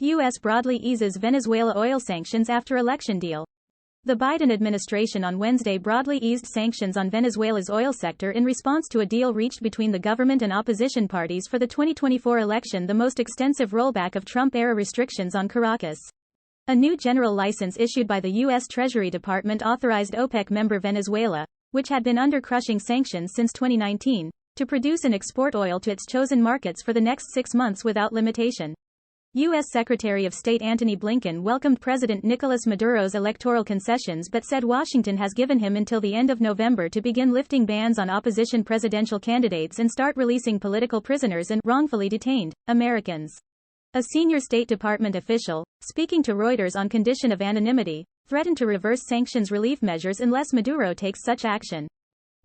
U.S. broadly eases Venezuela oil sanctions after election deal. The Biden administration on Wednesday broadly eased sanctions on Venezuela's oil sector in response to a deal reached between the government and opposition parties for the 2024 election, the most extensive rollback of Trump-era restrictions on Caracas. A new general license issued by the U.S. Treasury Department authorized OPEC member Venezuela, which had been under crushing sanctions since 2019, to produce and export oil to its chosen markets for the next 6 months without limitation. U.S. Secretary of State Antony Blinken welcomed President Nicolas Maduro's electoral concessions but said Washington has given him until the end of November to begin lifting bans on opposition presidential candidates and start releasing political prisoners and wrongfully detained Americans. A senior State Department official, speaking to Reuters on condition of anonymity, threatened to reverse sanctions relief measures unless Maduro takes such action.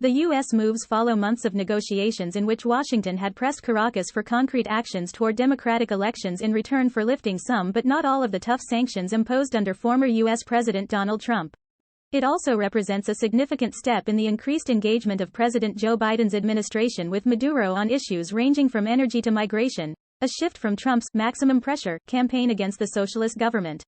The U.S. moves follow months of negotiations in which Washington had pressed Caracas for concrete actions toward democratic elections in return for lifting some but not all of the tough sanctions imposed under former U.S. President Donald Trump. It also represents a significant step in the increased engagement of President Joe Biden's administration with Maduro on issues ranging from energy to migration, a shift from Trump's maximum pressure campaign against the socialist government.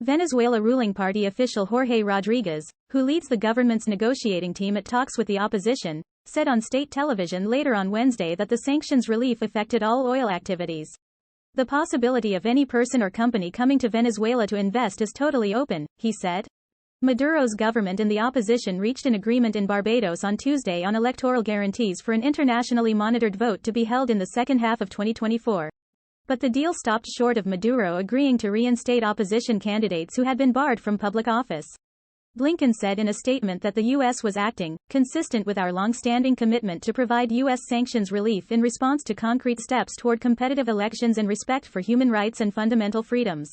Venezuela ruling party official Jorge Rodriguez, who leads the government's negotiating team at talks with the opposition, said on state television later on Wednesday that the sanctions relief affected all oil activities. The possibility of any person or company coming to Venezuela to invest is totally open, he said. Maduro's government and the opposition reached an agreement in Barbados on Tuesday on electoral guarantees for an internationally monitored vote to be held in the second half of 2024. But the deal stopped short of Maduro agreeing to reinstate opposition candidates who had been barred from public office. Blinken said in a statement that the U.S. was acting, consistent with our long-standing commitment to provide U.S. sanctions relief in response to concrete steps toward competitive elections and respect for human rights and fundamental freedoms.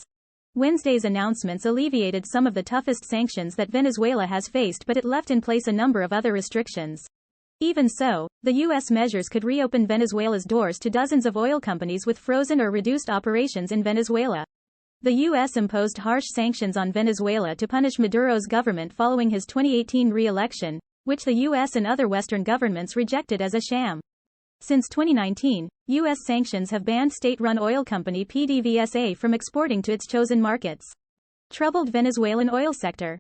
Wednesday's announcements alleviated some of the toughest sanctions that Venezuela has faced, but it left in place a number of other restrictions. Even so, the U.S. measures could reopen Venezuela's doors to dozens of oil companies with frozen or reduced operations in Venezuela. The U.S. imposed harsh sanctions on Venezuela to punish Maduro's government following his 2018 re-election, which the U.S. and other Western governments rejected as a sham. Since 2019, U.S. sanctions have banned state-run oil company PDVSA from exporting to its chosen markets. Troubled Venezuelan oil sector.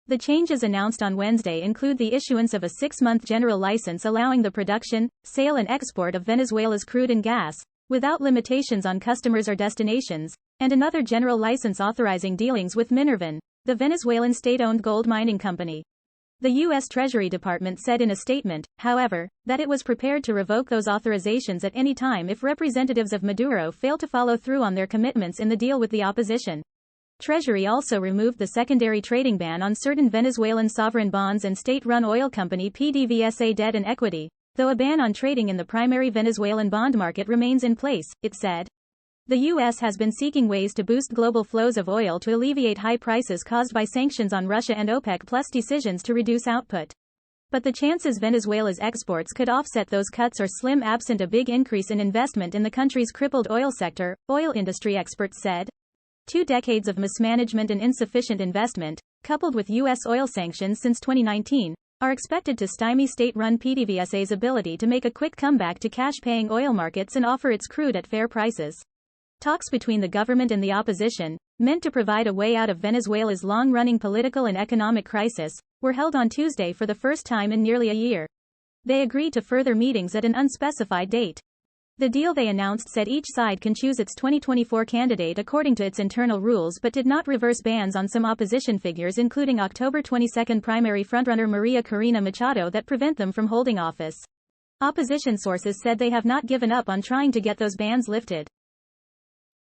The changes announced on Wednesday include the issuance of a 6-month general license allowing the production, sale and export of Venezuela's crude and gas, without limitations on customers or destinations, and another general license authorizing dealings with Minervan, the Venezuelan state-owned gold mining company. The U.S. Treasury Department said in a statement, however, that it was prepared to revoke those authorizations at any time if representatives of Maduro fail to follow through on their commitments in the deal with the opposition. Treasury also removed the secondary trading ban on certain Venezuelan sovereign bonds and state-run oil company PDVSA debt and equity, though a ban on trading in the primary Venezuelan bond market remains in place, it said. The U.S. has been seeking ways to boost global flows of oil to alleviate high prices caused by sanctions on Russia and OPEC plus decisions to reduce output. But the chances Venezuela's exports could offset those cuts are slim absent a big increase in investment in the country's crippled oil sector, oil industry experts said. 2 decades of mismanagement and insufficient investment, coupled with U.S. oil sanctions since 2019, are expected to stymie state-run PDVSA's ability to make a quick comeback to cash-paying oil markets and offer its crude at fair prices. Talks between the government and the opposition, meant to provide a way out of Venezuela's long-running political and economic crisis, were held on Tuesday for the first time in nearly a year. They agreed to further meetings at an unspecified date. The deal they announced said each side can choose its 2024 candidate according to its internal rules but did not reverse bans on some opposition figures including October 22 primary frontrunner Maria Corina Machado that prevent them from holding office. Opposition sources said they have not given up on trying to get those bans lifted.